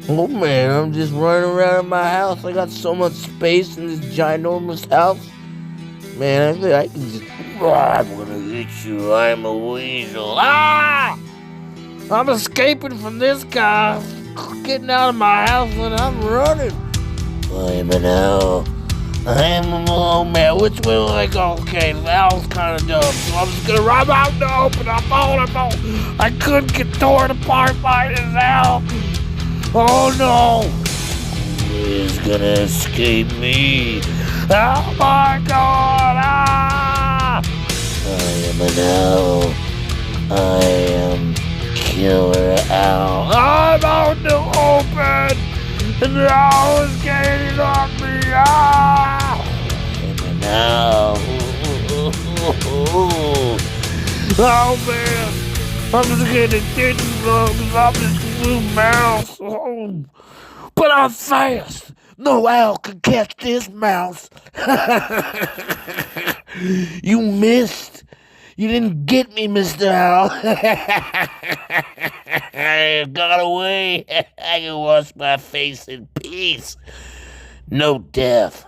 Oh man, I'm just running around in my house. I got so much space in this ginormous house. Man, I think I can just. I'm gonna get you. I'm a weasel. Ah! I'm escaping from this guy. Getting out of my house and I'm running. I'm an owl. I'm a little man. Which way will I go? Okay, the owl's kind of dumb, so I'm just gonna run out in the open. I'm falling. I couldn't get torn apart by this owl. Oh no! He's gonna escape me. Oh my god! Ah! I am an owl. I am Killer Owl. I'm out in the open! And the owl is gaining on me! Ah! I am an owl. Oh man! I'm just getting addicted because I'm this blue mouse. Oh. But I'm fast. No owl can catch this mouse. You missed. You didn't get me, Mr. Owl. I got away. I can wash my face in peace. No death.